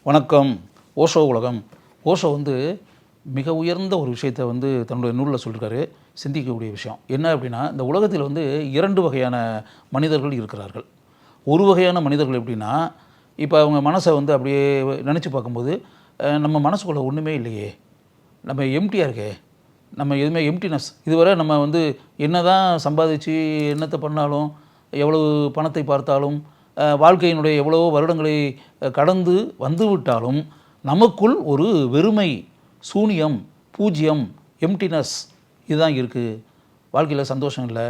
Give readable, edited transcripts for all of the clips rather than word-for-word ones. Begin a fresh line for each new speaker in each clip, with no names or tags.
வணக்கம். ஓஷோ உலகம். ஓஷோ மிக உயர்ந்த ஒரு விஷயத்தை தன்னுடைய நூலில் சொல்லியிருக்காரு. சிந்திக்கக்கூடிய விஷயம் என்ன அப்படின்னா, இந்த உலகத்தில் 2 வகையான மனிதர்கள் இருக்கிறார்கள். ஒரு வகையான மனிதர்கள் எப்படின்னா, இப்போ அவங்க மனசை அப்படியே நினச்சி பார்க்கும்போது, நம்ம மனசுக்குள்ளே ஒன்றுமே இல்லையே, நம்ம எம்டியாக இருக்கே, நம்ம எதுவுமே எம்டினஸ். இதுவரை நம்ம என்ன தான் சம்பாதிச்சு என்னத்தை பண்ணாலும், எவ்வளவு பணத்தை பார்த்தாலும், வாழ்க்கையினுடைய எவ்வளவோ வருடங்களை கடந்து வந்துவிட்டாலும் நமக்குள் ஒரு வெறுமை, சூனியம், பூஜ்யம், எம்டினஸ் இதுதான் இருக்குது. வாழ்க்கையில் சந்தோஷம் இல்லை,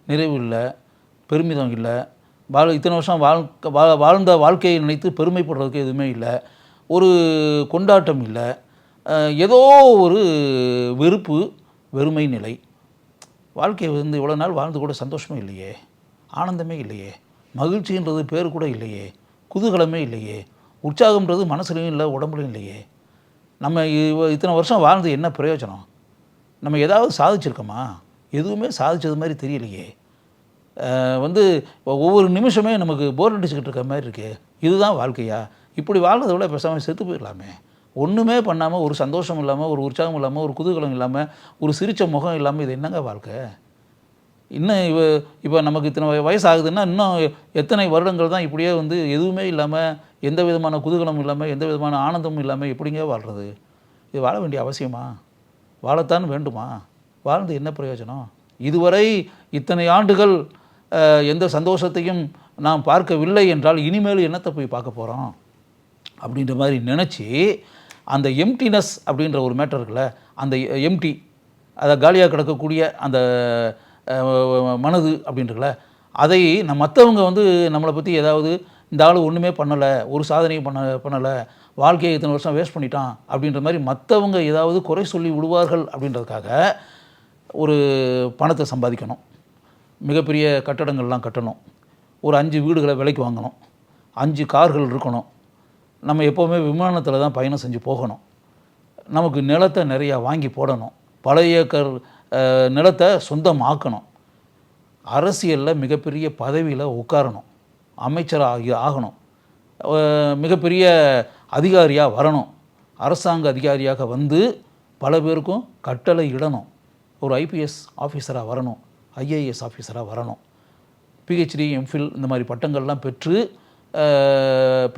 நிறைவு இல்லை, பெருமிதம் இல்லை, இத்தனை வருஷம் வாழ்ந்த வாழ்க்கையை நினைத்து பெருமைப்படுறதுக்கு எதுவுமே இல்லை, ஒரு கொண்டாட்டம் இல்லை, ஏதோ ஒரு வெறுப்பு, வெறுமை நிலை. வாழ்க்கையை இவ்வளோ நாள் வாழ்ந்து கூட சந்தோஷமே இல்லையே, ஆனந்தமே இல்லையே, மகிழ்ச்சின்றது பேர் கூட இல்லையே, குதூகலமே இல்லையே, உற்சாகம்ன்றது மனசுலையும் இல்லை, உடம்புலையும் இல்லையே. நம்ம இத்தனை வருஷம் வாழ்ந்து என்ன பிரயோஜனம்? நம்ம ஏதாவது சாதிச்சிருக்கோமா? எதுவுமே சாதிச்சது மாதிரி தெரியலையே. ஒவ்வொரு நிமிஷமே நமக்கு போர் அடிச்சுக்கிட்டு இருக்க மாதிரி இருக்கே. இதுதான் வாழ்க்கையா? இப்படி வாழ்றதை விட பேசாமல் செத்து போயிடலாமே. ஒன்றுமே பண்ணாமல், ஒரு சந்தோஷம் இல்லாமல், ஒரு உற்சாகம் இல்லாமல், ஒரு குதூகலம் இல்லாமல், ஒரு சிரித்த முகம் இல்லாமல், இது என்னங்க வாழ்க்கை? இன்னும் இப்போ நமக்கு இத்தனை வயசு ஆகுதுன்னா இன்னும் எத்தனை வருடங்கள் தான் இப்படியே எதுவுமே இல்லாமல், எந்த விதமான குதூகலமும் இல்லாமல், எந்த விதமான ஆனந்தமும் இல்லாமல் எப்படிங்க வாழ்கிறது? இது வாழ வேண்டிய அவசியமா? வாழத்தான் வேண்டுமா? வாழ்ந்து என்ன பிரயோஜனம்? இதுவரை இத்தனை ஆண்டுகள் எந்த சந்தோஷத்தையும் நாம் பார்க்கவில்லை என்றால் இனிமேல் என்னத்தை போய் பார்க்க போகிறோம் அப்படின்ற மாதிரி நினச்சி, அந்த எம்டினஸ் அப்படின்ற ஒரு மேட்டர் இருக்குல்ல, அந்த எம்டி, அதை காலியாக கிடக்கக்கூடிய அந்த மனது அப்படின்றல, அதை மற்றவங்க நம்மளை பற்றி ஏதாவது இந்த ஆள் ஒன்றுமே பண்ணலை, ஒரு சாதனையும் பண்ணலை, வாழ்க்கையை இத்தனை வருஷம் வேஸ்ட் பண்ணிட்டான் அப்படின்ற மாதிரி மற்றவங்க ஏதாவது குறை சொல்லி விடுவார்கள் அப்படின்றதுக்காக ஒரு பணத்தை சம்பாதிக்கணும், மிகப்பெரிய கட்டடங்கள்லாம் கட்டணும், ஒரு 5 வீடுகளை விலைக்கு வாங்கணும், 5 கார்கள் இருக்கணும், நம்ம எப்போவுமே விமானத்தில் தான் பயணம் செஞ்சு போகணும், நமக்கு நிலத்தை நிறையா வாங்கி போடணும், பல ஏக்கர் நிலத்தை சொந்தமாக்கணும், அரசியலில் மிகப்பெரிய பதவியில் உட்காரணும், அமைச்சராக ஆகணும், மிகப்பெரிய அதிகாரியாக வரணும், அரசாங்க அதிகாரியாக பல பேருக்கும் கட்டளை இடணும், ஒரு ஐபிஎஸ் ஆஃபீஸராக வரணும், ஐஏஎஸ் ஆஃபீஸராக வரணும், பிஹெச்டி எம்ஃபில் இந்த மாதிரி பட்டங்கள்லாம் பெற்று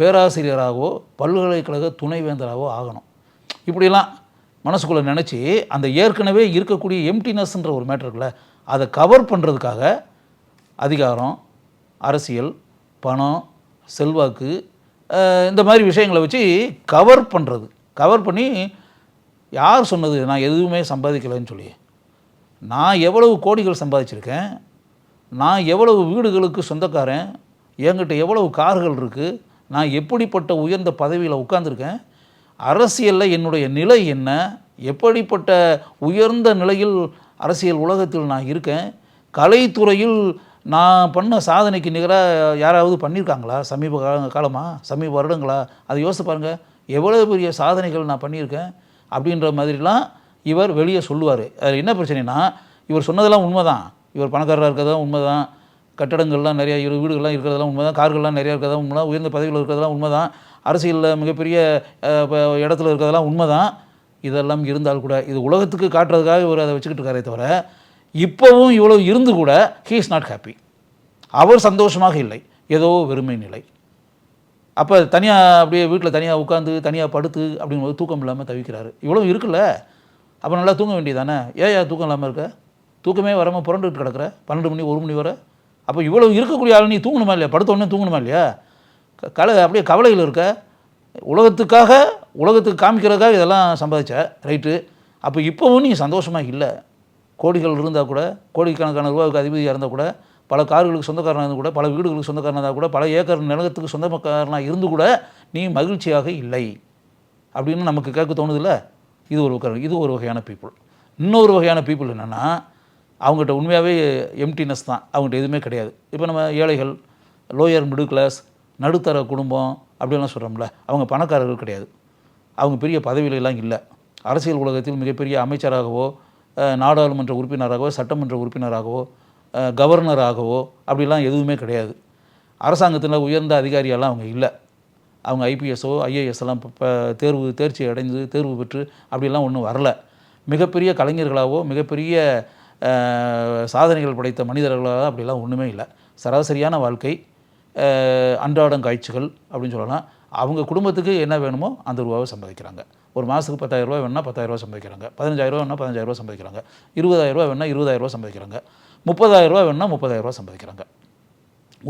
பேராசிரியராகவோ பல்கலைக்கழக துணைவேந்தராகவோ ஆகணும். இப்படிலாம் மனசுக்குள்ளே நினச்சி அந்த ஏற்கனவே இருக்கக்கூடிய எம்டினஸ்ன்ற ஒரு மேட்டருக்குள்ள அதை கவர் பண்ணுறதுக்காக அதிகாரம், அரசியல், பணம், செல்வாக்கு இந்த மாதிரி விஷயங்களை வச்சு கவர் பண்ணுறது. கவர் பண்ணி, யார் சொன்னது நான் எதுவுமே சம்பாதிக்கலைன்னு சொல்லி? நான் எவ்வளவு கோடிகள் சம்பாதிச்சிருக்கேன், நான் எவ்வளவு வீடுகளுக்கு சொந்தக்காரன், என்கிட்ட எவ்வளவு கார்கள் இருக்குது, நான் எப்படிப்பட்ட உயர்ந்த பதவியில் உட்கார்ந்துருக்கேன், அரசியலில் என்னுடைய நிலை என்ன, எப்படிப்பட்ட உயர்ந்த நிலையில் அரசியல் உலகத்தில் நான் இருக்கேன், கலைத்துறையில் நான் பண்ண சாதனைக்கு நிகராக யாராவது பண்ணியிருக்காங்களா சமீப சமீப வருடங்களா? அதை யோசித்து பாருங்கள், எவ்வளோ பெரிய சாதனைகள் நான் பண்ணியிருக்கேன் அப்படின்ற மாதிரிலாம் இவர் வெளியே சொல்லுவார். அது என்ன பிரச்சனைனா, இவர் சொன்னதெல்லாம் உண்மை தான், இவர் பணக்காரராக இருக்கிறதெல்லாம் உண்மை தான், கட்டடங்கள்லாம் நிறையா வீடுகள்லாம் இருக்கிறதெல்லாம் உண்மை தான், கார்கள்லாம் நிறையா இருக்கிறதெல்லாம் உண்மை தான், உயர்ந்த பதவியில் இருக்கிறதெல்லாம் உண்மை தான், அரசியலில் மிகப்பெரிய இடத்துல இருக்கிறதெல்லாம் உண்மை தான். இதெல்லாம் இருந்தால் கூட இது உலகத்துக்கு காட்டுறதுக்காக இவர் அதை வச்சுக்கிட்டு இருக்காரே தவிர, இப்போவும் இவ்வளோ இருந்து கூட ஹீ இஸ் நாட் ஹாப்பி. அவர் சந்தோஷமாக இல்லை, ஏதோ வெறுமை நிலை. அப்போ தனியாக அப்படியே வீட்டில் தனியாக உட்காந்து தனியாக படுத்து அப்படிங்கும்போது தூக்கம் இல்லாமல் தவிக்கிறாரு. இவ்வளோ இருக்குல்ல, அப்போ நல்லா தூங்க வேண்டியதானே? ஏன் தூக்கம் இல்லாமல் இருக்க? தூக்கமே வராமல் புரண்டுட்டு கிடக்கிற 12 மணி 1 மணி வரை. அப்போ இவ்வளோ இருக்கக்கூடிய ஆள் நீ தூங்கணுமா இல்லையா? படுத்த உடனே தூங்கணுமா இல்லையா? அப்படியே கவலையில் இருக்க. உலகத்துக்கு காமிக்கிறதுக்காக இதெல்லாம் சம்பாதிச்ச, ரைட்டு. அப்போ இப்போவும் நீ சந்தோஷமாக இல்லை. கோடிகள் இருந்தால் கூட, கோடிக்கணக்கான ரூபாய்க்கு அதிபதியாக இருந்தால் கூட, பல கார்களுக்கு சொந்தக்காரனாக இருந்தால் கூட, பல வீடுகளுக்கு சொந்தக்காரனாக இருந்தால் கூட, பல ஏக்கர் நிலத்துக்கு சொந்தக்காரனாக இருந்து கூட நீ மகிழ்ச்சியாக இல்லை அப்படின்னு நமக்கு கேட்க தோணுதில்ல. இது ஒரு வகையான பீப்புள். இன்னொரு வகையான பீப்புள் என்னென்னா, அவங்ககிட்ட உண்மையாகவே எம்டினஸ் தான், அவங்ககிட்ட எதுவுமே கிடையாது. இப்போ நம்ம ஏழைகள், லோயர் மிடில் கிளாஸ், நடுத்தர குடும்பம் அப்படின்லாம் சொல்கிறோம்ல, அவங்க பணக்காரர்கள் கிடையாது, அவங்க பெரிய பதவியிலெல்லாம் இல்லை, அரசியல் உலகத்தில் மிகப்பெரிய அமைச்சராகவோ, நாடாளுமன்ற உறுப்பினராகவோ, சட்டமன்ற உறுப்பினராகவோ, கவர்னராகவோ அப்படிலாம் எதுவுமே கிடையாது. அரசாங்கத்தில் உயர்ந்த அதிகாரியெல்லாம் அவங்க இல்லை. அவங்க ஐபிஎஸ்ஸோ ஐஏஎஸ் எல்லாம் தேர்ச்சி அடைந்து தேர்வு பெற்று அப்படிலாம் ஒன்றும் வரல. மிகப்பெரிய கலைஞர்களாகவோ மிகப்பெரிய சாதனைகள் படைத்த மனிதர்களாக அப்படிலாம் ஒன்றுமே இல்லை. சராசரியான வாழ்க்கை, அன்றாடம் காய்ச்சிகள் அப்படின்னு சொல்லலாம். அவங்க குடும்பத்துக்கு என்ன வேணுமோ அந்த ரூபாவை சம்பாதிக்கிறாங்க. ஒரு மாதத்துக்கு 10,000 ரூபா வேணுன்னா 10,000 ரூபா சம்பாதிக்கிறாங்க. 15,000 ரூபா வேணுன்னா 15,000 ரூபா சம்பாதிக்கிறாங்க. 20,000 ரூபா வேணுன்னா 20,000 ரூபா சம்பாதிக்கிறாங்க. 30,000 ரூபா வேணுன்னா 30,000 ரூபா சம்பாதிக்கிறாங்க.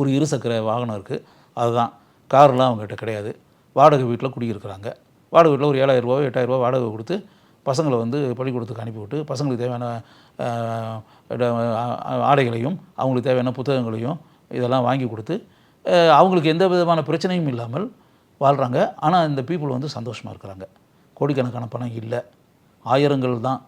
ஒரு இருசக்கர வாகனம் இருக்குது, அதுதான். கார்லாம் அவங்ககிட்ட கிடையாது. வாடகை வீட்டில் குடியிருக்கிறாங்க. வாடகை வீட்டில் ஒரு 7,000 ரூபா 8,000 ரூபா வாடகை கொடுத்து பசங்களை வந்து பள்ளிக்கூடத்துக்கு அனுப்பிவிட்டு பசங்களுக்கு தேவையான ஆடைகளையும் அவங்களுக்கு தேவையான புத்தகங்களையும் இதெல்லாம் வாங்கி கொடுத்து அவங்களுக்கு எந்த விதமான பிரச்சனையும் இல்லாமல் வாழ்கிறாங்க. ஆனால் இந்த பீப்புள் வந்து சந்தோஷமாக இருக்கிறாங்க. கோடிக்கணக்கான பணம் இல்லை, ஆயிரங்கள் தான்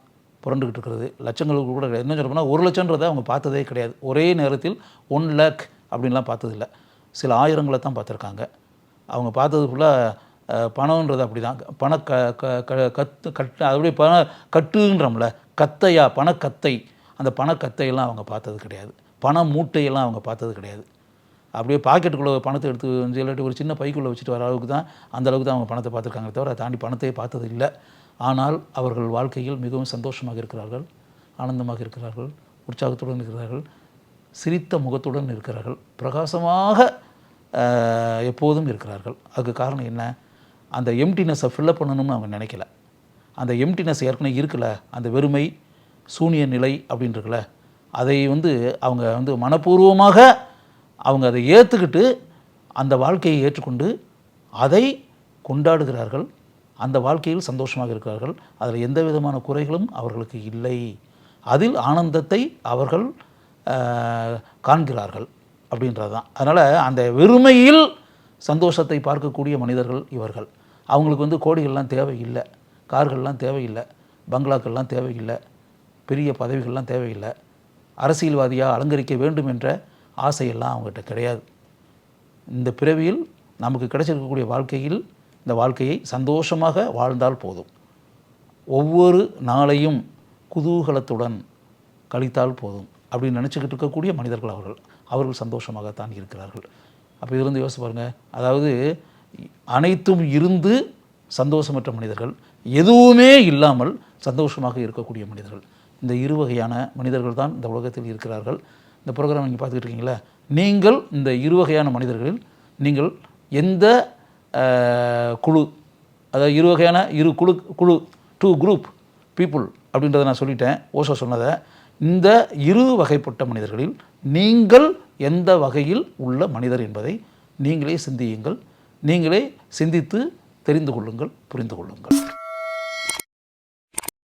புரண்டுக்கிட்டு இருக்கிறது. லட்சங்களுக்கு கூட கிடையாது. என்ன சொல்ல போனால் 1 லட்சன்றதை அவங்க பார்த்ததே கிடையாது. ஒரே நேரத்தில் 1 லேக் அப்படின்லாம் பார்த்ததில்லை. சில ஆயிரங்களை தான் பார்த்துருக்காங்க. அவங்க பார்த்தது ஃபுல்லாக பணம்ன்றது அப்படி தான். அப்படியே கட்டுன்றோம்ல, கத்தையா, பணக்கத்தை. அந்த பணக்கத்தையெல்லாம் அவங்க பார்த்தது கிடையாது. பண மூட்டையெல்லாம் அவங்க பார்த்தது கிடையாது. அப்படியே பாக்கெட்டுக்குள்ளே பணத்தை எடுத்து வந்து இல்லாட்டி ஒரு சின்ன பைக்குள்ளே வச்சுட்டு வர அளவுக்கு தான், அந்த அளவுக்கு தான் அவங்க பணத்தை பார்த்துருக்காங்க தவிர அதை தாண்டி பணத்தையே பார்த்தது இல்லை. ஆனால் அவர்கள் வாழ்க்கையில் மிகவும் சந்தோஷமாக இருக்கிறார்கள், ஆனந்தமாக இருக்கிறார்கள், உற்சாகத்துடன் இருக்கிறார்கள், சிரித்த முகத்துடன் இருக்கிறார்கள், பிரகாசமாக எப்போதும் இருக்கிறார்கள். அதுக்கு காரணம் என்ன? அந்த எம்டினஸை ஃபில்லப் பண்ணணும்னு அவங்க நினைக்கல. அந்த எம்டினஸ் ஏற்கனவே இருக்கல, அந்த வெறுமை, சூனிய நிலை அப்படின்னு இருக்குல்ல, அதை வந்து அவங்க வந்து மனப்பூர்வமாக அவங்க அதை ஏற்றுக்கிட்டு அந்த வாழ்க்கையை ஏற்றுக்கொண்டு அதை கொண்டாடுகிறார்கள். அந்த வாழ்க்கையில் சந்தோஷமாக இருக்கிறார்கள். அதில் எந்த விதமான குறைகளும் அவர்களுக்கு இல்லை. அதில் ஆனந்தத்தை அவர்கள் காண்கிறார்கள் அப்படின்றது தான். அதனால் அந்த வெறுமையில் சந்தோஷத்தை பார்க்கக்கூடிய மனிதர்கள் இவர்கள். அவங்களுக்கு வந்து கோடிகள்லாம் தேவையில்லை, கார்கள்லாம் தேவையில்லை, பங்களாக்கள்லாம் தேவையில்லை, பெரிய பதவிகள்லாம் தேவையில்லை, அரசியல்வாதியாக அலங்கரிக்க வேண்டும் என்ற ஆசையெல்லாம் அவங்ககிட்ட கிடையாது. இந்த பிறவியில் நமக்கு கிடைச்சிருக்கக்கூடிய வாழ்க்கையில் இந்த வாழ்க்கையை சந்தோஷமாக வாழ்ந்தால் போதும். ஒவ்வொரு நாளையும் குதூகலத்துடன் கழித்தால் போதும் அப்படின்னு நினச்சிக்கிட்டு இருக்கக்கூடிய மனிதர்கள் அவர்கள் சந்தோஷமாகத்தான் இருக்கிறார்கள். அப்போ இதிலிருந்து யோசிச்சு பாருங்கள். அதாவது அனைத்தும் இருந்து சந்தோஷமற்ற மனிதர்கள், எதுவுமே இல்லாமல் சந்தோஷமாக இருக்கக்கூடிய மனிதர்கள், இந்த 2 வகையான மனிதர்கள் தான் இந்த உலகத்தில் இருக்கிறார்கள். இந்த ப்ரோக்ராம் நீங்கள் பார்த்துக்கிட்டு இருக்கீங்களா? நீங்கள் இந்த 2 வகையான மனிதர்களில் நீங்கள் எந்த குழு, அதாவது 2 வகையான குழு 2 குரூப் பீப்புள் அப்படின்றத நான் சொல்லிட்டேன், ஓஷோ சொன்னதை. இந்த 2 வகைப்பட்ட மனிதர்களில் நீங்கள் எந்த வகையில் உள்ள மனிதர் என்பதை நீங்களே சிந்தியுங்கள். நீங்களே சிந்தித்து தெரிந்து கொள்ளுங்கள், புரிந்து கொள்ளுங்கள்.